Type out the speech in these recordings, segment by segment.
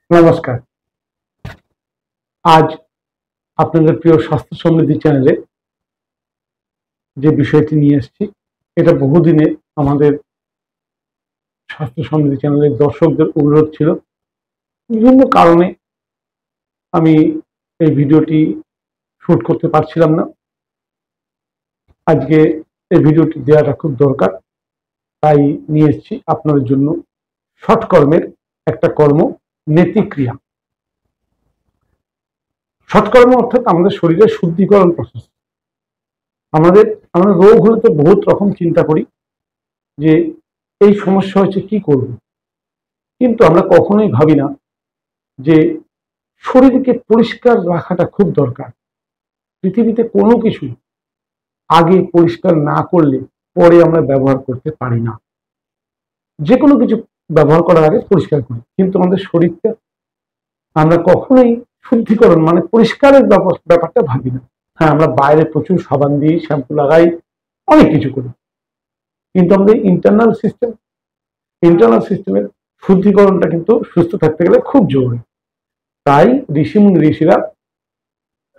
নমস্কার। আজ আপনাদের প্রিয় স্বাস্থ্য সমৃদ্ধি চ্যানেলে যে বিষয়টি নিয়ে এসেছি, এটা বহুদিনে আমাদের স্বাস্থ্য সমৃদ্ধি চ্যানেলের দর্শকদের অনুরোধ ছিল। বিভিন্ন কারণে আমি এই ভিডিওটি শুট করতে পারছিলাম না। আজকে এই ভিডিওটি দেওয়াটা খুব দরকার, তাই নিয়ে এসেছি আপনাদের জন্য। সৎকর্মের একটা কর্ম, নেতিক্রিয়া। সৎকর্ম অর্থাৎ আমাদের শরীরের শুদ্ধিকরণ প্রসেস। আমরা রোগ হলে তো বহুত রকম চিন্তা করি যে এই সমস্যা হচ্ছে, কি করব। কিন্তু আমরা কখনোই ভাবি না যে শরীরকে পরিষ্কার রাখাটা খুব দরকার। পৃথিবীতে কোনো কিছু আগে পরিষ্কার না করলে পরে আমরা ব্যবহার করতে পারি না। যে কোনো কিছু ব্যবহার করার আগে পরিষ্কার করি, কিন্তু আমাদের শরীরটা আমরা কখনোই শুদ্ধিকরণ মানে পরিষ্কারের ব্যাপারটা ভাবি না। হ্যাঁ, আমরা বাইরে প্রচুর সাবান দিই, শ্যাম্পু লাগাই, অনেক কিছু করি, কিন্তু আমাদের ইন্টারনাল সিস্টেমের শুদ্ধিকরণটা কিন্তু সুস্থ থাকতে গেলে খুব জরুরি। তাই ঋষিরা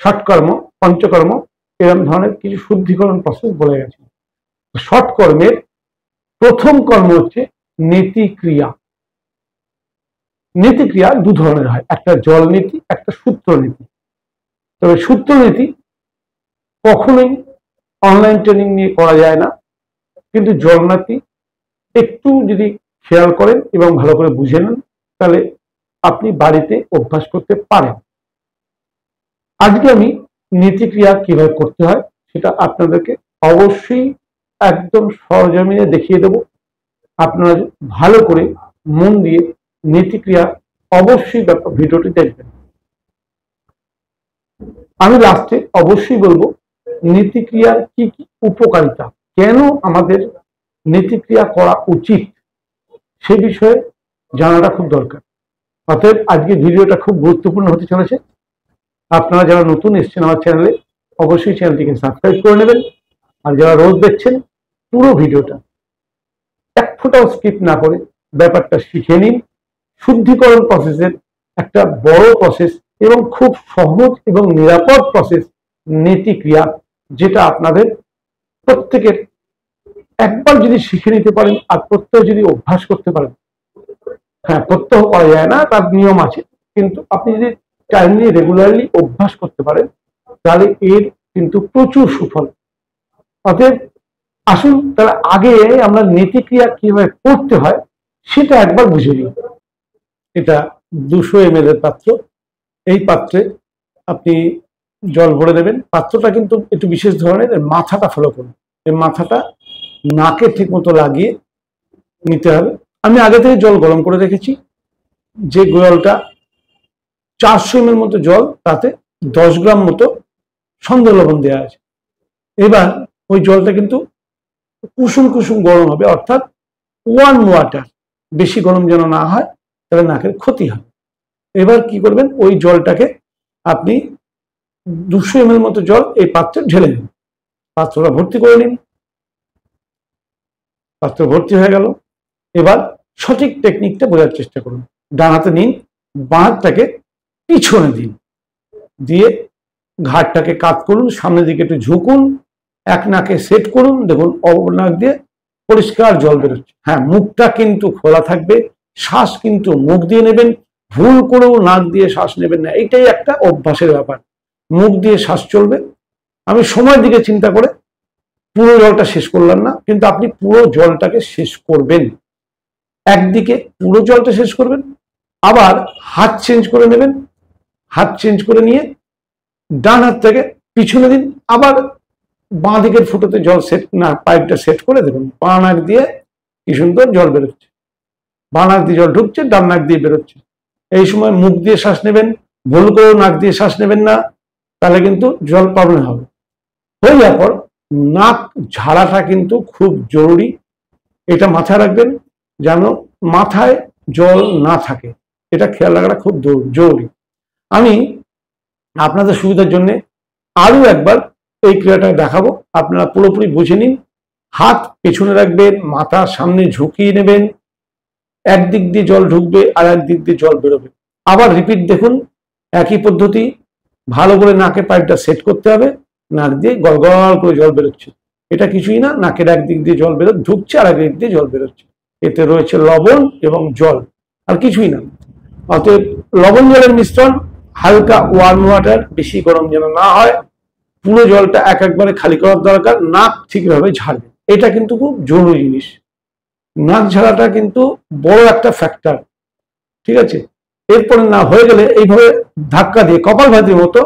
ষটকর্ম, পঞ্চকর্ম এরকম ধরনের কিছু শুদ্ধিকরণ প্রসেস বলে গেছে। সৎকর্মের প্রথম কর্ম হচ্ছে নীতিক্রিয়া। নীতিক্রিয়া দু ধরনের হয়, একটা জল নীতি, একটা সূত্র নীতি। তবে সূত্র নীতি কখনোই অনলাইন ট্রেনিং নিয়ে করা যায় না, কিন্তু জল নীতি একটু যদি খেয়াল করেন এবং ভালো করে বুঝে নেন, তাহলে আপনি বাড়িতে অভ্যাস করতে পারেন। আজকে আমি নীতিক্রিয়া কিভাবে করতে হয় সেটা আপনাদেরকে অবশ্যই একদম সরজমিনে দেখিয়ে দেব। আপনারা ভালো করে মন দিয়ে নীতিক্রিয়া অবশ্যই ভিডিওটি দেখবেন। আমি লাস্টে অবশ্যই বলবো নীতিক্রিয়ার কি কি উপকারিতা, কেন আমাদের নীতিক্রিয়া করা উচিত, সে বিষয়ে জানাটা খুব দরকার। অতএব আজকে ভিডিওটা খুব গুরুত্বপূর্ণ হতে চলেছে। আপনারা যারা নতুন এসেছেন আমার চ্যানেলে, অবশ্যই চ্যানেলটিকে সাবস্ক্রাইব করে নেবেন। আর যারা রোজ দেখছেন, পুরো ভিডিওটা এক ফোঁটাও স্কিপ না করে ব্যাপারটা শিখে নিন। শুদ্ধিকরণ প্রসেসের একটা বড় প্রসেস এবং খুব সহজ এবং নিরাপদ প্রসেস নীতিক্রিয়া, যেটা আপনাদের প্রত্যেকের একবার যদি শিখে নিতে পারেন আর প্রত্যহ যদি অভ্যাস করতে পারেন, হ্যাঁ প্রত্যহ করা যায় না, তার নিয়ম আছে, কিন্তু আপনি যদি টাইমলি রেগুলারলি অভ্যাস করতে পারেন, তাহলে এর কিন্তু প্রচুর সুফল। অতএব আসুন তার আগে আমরা নীতিক্রিয়া কিভাবে করতে হয় সেটা একবার বুঝে নিই। এটা 200 ml এর পাত্র। এই পাত্রে আপনি জল ভরে দেবেন। পাত্রটা কিন্তু একটু বিশেষ ধরনের, মাথাটা ফলো করুন। এই মাথাটা নাকে ঠিক মতো লাগিয়ে নিতে হবে। আমি আগে থেকে জল গরম করে রেখেছি। যে জলটা 400 ml মতো জল, তাতে 10 গ্রাম মতো সন্দেহ লবণ দেওয়া আছে। এবার ওই জলটা কিন্তু কুসুম কুসুম গরম হবে, অর্থাৎ ওয়ার্ম ওয়াটার, বেশি গরম যেন না হয়, তাহলে নাকের ক্ষতি হয়। এবার কি করবেন, ওই জলটাকে আপনি 200 ml মতো জল এই পাত্রে ঢেলে নিন। পাত্রটা ভর্তি করে নিন। পাত্র ভর্তি হয়ে গেল। এবার সঠিক টেকনিকটা বোঝার চেষ্টা করুন। ডান হাতে নিন, বাঁ হাতটাকে পিছনে দিন, দিয়ে ঘাটটাকে কাত করুন, সামনের দিকে একটু ঝুঁকুন, এক নাকে সেট করুন। দেখুন অপর নাক দিয়ে পরিষ্কার জল বেরোচ্ছে। হ্যাঁ, মুখটা কিন্তু খোলা থাকবে, শ্বাস কিন্তু মুখ দিয়ে নেবেন, ভুল করেও নাক দিয়ে শ্বাস নেবেন না। এইটাই একটা অভ্যাসের ব্যাপার, মুখ দিয়ে শ্বাস চলবে। আমি সময়ের দিকে চিন্তা করে পুরো জলটা শেষ করলাম না, কিন্তু আপনি পুরো জলটাকে শেষ করবেন। একদিকে পুরো জলটা শেষ করবেন, আবার হাত চেঞ্জ করে নেবেন। হাত চেঞ্জ করে নিয়ে ডান হাতটাকে পিছনে দিন, আবার বাঁ দিকের ফুটোতে জল সেট না, পাইপটা সেট করে দেবেন। বাঁ নাক দিয়ে কি সুন্দর জল বেরোচ্ছে, বাঁ নাক দিয়ে জল ঢুকছে, ডান নাক দিয়ে বেরোচ্ছে। এই সময় মুখ দিয়ে শ্বাস নেবেন, ভুল করেও নাক দিয়ে শ্বাস নেবেন না, তাহলে কিন্তু জল প্রবলেম হবে। হয়ে যাওয়ার পর নাক ঝাড়াটা কিন্তু খুব জরুরি। এটা মাথায় রাখবেন যেন মাথায় জল না থাকে, এটা খেয়াল রাখাটা খুব জরুরি। আমি আপনাদের সুবিধার জন্য আরো একবার এই ক্রিয়াটা দেখাবো, আপনারা পুরোপুরি বুঝে নিন। হাত পেছনে রাখবেন, মাথা সামনে ঝুঁকিয়ে নেবেন। একদিক দিয়ে জল ঢুকবে আর একদিক দিয়ে জল বেরোবে। আবার রিপিট দেখুন, একই পদ্ধতি। ভালো করে নাকে পাইপটা সেট করতে হবে, নাক দিয়ে গল গল করে জল বেরোচ্ছে, এটা কিছুই না, নাকের একদিক দিয়ে জল ঢুকছে আর একদিক দিয়ে জল বেরোচ্ছে, এতে রয়েছে লবণ এবং জল, আর কিছুই না। অতএব লবণ জলের মিশ্রণ, হালকা ওয়ার্ম ওয়াটার, বেশি গরম যেন না হয়, পুরো জলটা একবারে খালি করার দরকার, নাক ঠিকভাবে ঝাড়বে, এটা কিন্তু খুব জরুরি জিনিস। নাক ঝাড়াটা কিন্তু বড় একটা ফ্যাক্টর, ঠিক আছে। এরপরে না হয়ে গেলে এইভাবে ধাক্কা দিয়ে কপালভাতির মতো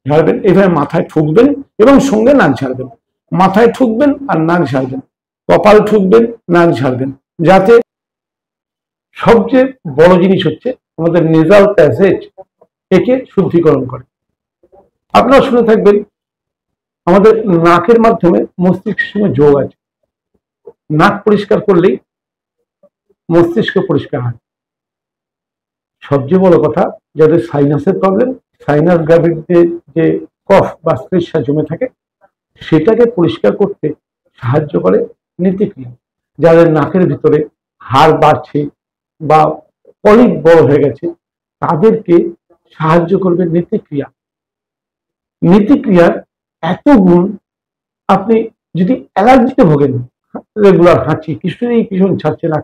ঝাড়বেন, এইভাবে মাথায় ঠুকবেন এবং সঙ্গে নাক ঝাড়বেন, মাথায় ঠুকবেন আর নাক ঝাড়বেন, কপাল ঠুকবেন, নাক ঝাড়বেন, যাতে সবচেয়ে বড় জিনিস হচ্ছে আমাদের নেজাল প্যাসেজ, একে শুদ্ধিকরণ করে। আপনারা শুনে থাকবেন আমাদের নাকের মাধ্যমে মস্তিষ্কের সঙ্গে যোগ আছে, নাক পরিষ্কার করলেই মস্তিষ্ক পরিষ্কার হয়। সবচেয়ে বড় কথা, যাদের সাইনাসের প্রবলেম, সাইনাস গ্যাভিটিতে যে কফ বা শ্লেষ্মা জমে থাকে, সেটাকে পরিষ্কার করতে সাহায্য করে নীতিক্রিয়া। যাদের নাকের ভিতরে হাড় বাড়ছে বা পলিপ বড় হয়ে গেছে, তাদেরকে সাহায্য করবে নীতিক্রিয়া। নীতিক্রিয়ার এত গুণ, আপনি যদি অ্যালার্জিতে ভোগেন, রেগুলার হাঁচি, কিছুতেই ভীষণ ছাড়ছে না,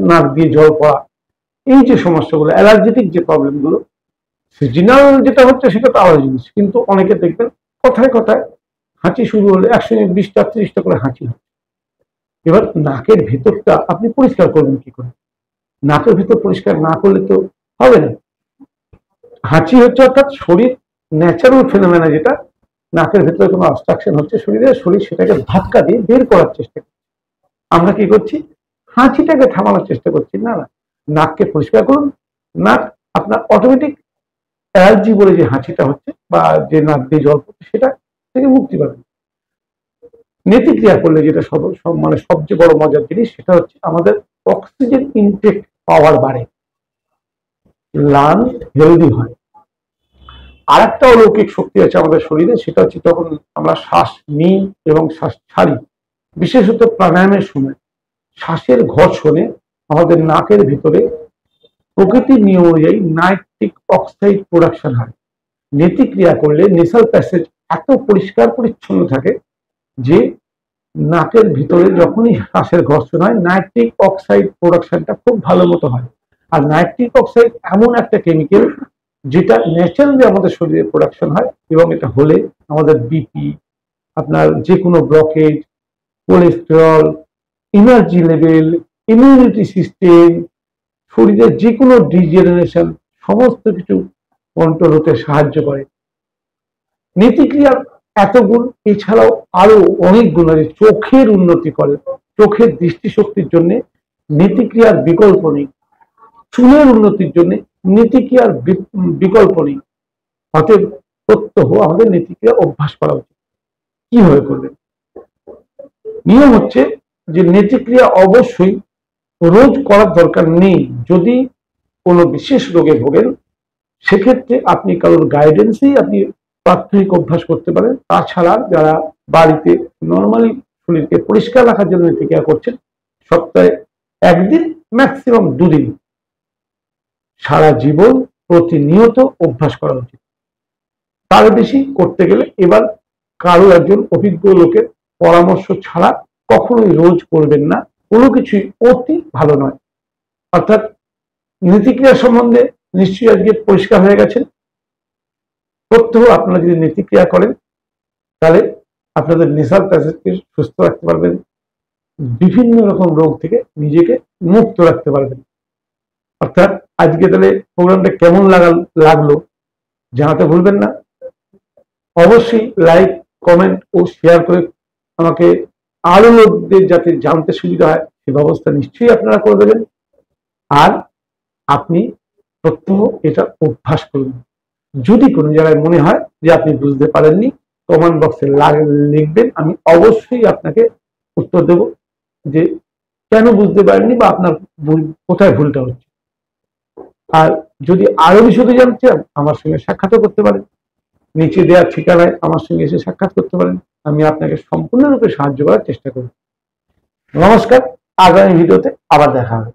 নাক দিয়ে জল পড়া, এই যে সমস্যাগুলো, অ্যালার্জেটিক যে প্রবলেমগুলো, সিজনাল যেটা হচ্ছে সেটা তো আলাদা জিনিস, কিন্তু অনেকে দেখবেন কথায় কথায় হাঁচি শুরু হলে 120টা 30টা করে হাঁচি হয়। এবার নাকের ভেতরটা আপনি পরিষ্কার করবেন কি করে? নাকের ভেতর পরিষ্কার না করলে তো হবে না। হাঁচি হচ্ছে অর্থাৎ শরীর ন্যাচারাল ফেনোমেনা, যেটা নাকের ভেতরে কোনো অবস্ট্রাকশন হচ্ছে শরীর সেটাকে ধাক্কা দিয়ে বের করার চেষ্টা করছে। আমরা কি করছি? হাঁচিটাকে থামানোর চেষ্টা করছি। না না, নাককে পরিষ্কার করুন, নাক আপনার অটোমেটিক অ্যালার্জি বলে যে হাঁচিটা হচ্ছে বা যে নাক দিয়ে জল পড়ছে, সেটা থেকে মুক্তি পাবেন। নীতিক্রিয়া করলে যেটা মানে সবচেয়ে বড় মজার জিনিস, সেটা হচ্ছে আমাদের অক্সিজেন ইনটেক পাওয়ার বাড়ে, লাংস হেলদি হয়। আর একটা অলৌকিক শক্তি আছে আমাদের শরীরে, সেটা হচ্ছে যখন আমরা শ্বাস নিই এবং শ্বাস ছাড়ি, বিশেষত প্রাণায়ামের সময় শ্বাসের ঘর্ষণে আমাদের নাকের ভিতরে প্রকৃতির নিয়ম অনুযায়ী নাইট্রিক অক্সাইড প্রোডাকশন হয়। নীতিক্রিয়া করলে নেসাল প্যাসেজ এত পরিষ্কার পরিচ্ছন্ন থাকে যে নাকের ভিতরে যখনই শ্বাসের ঘর্ষণ হয়, নাইট্রিক অক্সাইড প্রোডাকশনটা খুব ভালো মতো হয়। আর নাইট্রিক অক্সাইড এমন একটা কেমিক্যাল যেটা ন্যাচারালি আমাদের শরীরে প্রোডাকশন হয়, এবং এটা হলে আমাদের বিপি, আপনার যে কোনো blockage, cholesterol, energy level, immunity system, শরীরের যে কোনো ডিজেনারেশন, সমস্ত কিছু কন্ট্রোল হতে সাহায্য করে। নীতিক্রিয়ার এত গুণ, এছাড়াও আরো অনেক গুণ আছে। চোখের উন্নতি করে, চোখের দৃষ্টিশক্তির জন্য নীতিক্রিয়ার বিকল্প নেই। চুলের উন্নতির জন্য নীতিক্রিয়ার বিকল্প নেই। অতএব প্রত্যহ আমাদের নীতিক্রিয়া অভ্যাস করা উচিত। কিভাবে করবেন? নিয়ম হচ্ছে যে নীতিক্রিয়া অবশ্যই রোজ করার দরকার নেই। যদি কোনো বিশেষ রোগে ভোগেন, সেক্ষেত্রে আপনি কারোর গাইডেন্সেই আপনি প্রাথমিক অভ্যাস করতে পারেন। তাছাড়া যারা বাড়িতে নর্মালি শরীরকে পরিষ্কার রাখার জন্য নীতিক্রিয়া করছেন, সপ্তাহে একদিন, ম্যাক্সিমাম 2 দিন সারা জীবন প্রতিনিয়ত অভ্যাস করা উচিত। তার বেশি করতে গেলে এবার কারো একজন অভিজ্ঞ লোকের পরামর্শ ছাড়া কখনোই রোজ করবেন না। কোনো কিছুই অতি ভালো নয়। অর্থাৎ নীতিক্রিয়া সম্বন্ধে নিশ্চয়ই আজকে পরিষ্কার হয়ে গেছেন। প্রত্যহ আপনারা যদি নীতিক্রিয়া করেন, তাহলে আপনাদের নেশাল প্যাসেজকে সুস্থ রাখতে পারবেন, বিভিন্ন রকম রোগ থেকে নিজেকে মুক্ত রাখতে পারবেন। অর্থাৎ আজকে তাহলে প্রোগ্রামটা কেমন লাগলো জানাতে ভুলবেন না। অবশ্যই লাইক, কমেন্ট ও শেয়ার করে আমাকে আরো লোকদের যাতে জানতে সুবিধা হয় সে ব্যবস্থা নিশ্চয়ই আপনারা করে দেবেন। আর আপনি প্রত্যহ এটা অভ্যাস করুন। যদি কোনো জায়গায় মনে হয় যে আপনি বুঝতে পারেননি, কমেন্ট বক্সে লিখবেন, আমি অবশ্যই আপনাকে উত্তর দেব যে কেন বুঝতে পারেননি বা আপনার কোথায় ভুলটা হচ্ছে। আর যদি আরো বিশদে জানতে চান, আমার সঙ্গে সাক্ষাৎ করতে পারেন। নিচে দেওয়া ঠিকানায় আমার সঙ্গে এসে সাক্ষাৎ করতে পারেন। আমি আপনাকে সম্পূর্ণরূপে সাহায্য করার চেষ্টা করব। নমস্কার, আগামী ভিডিওতে আবার দেখা হবে।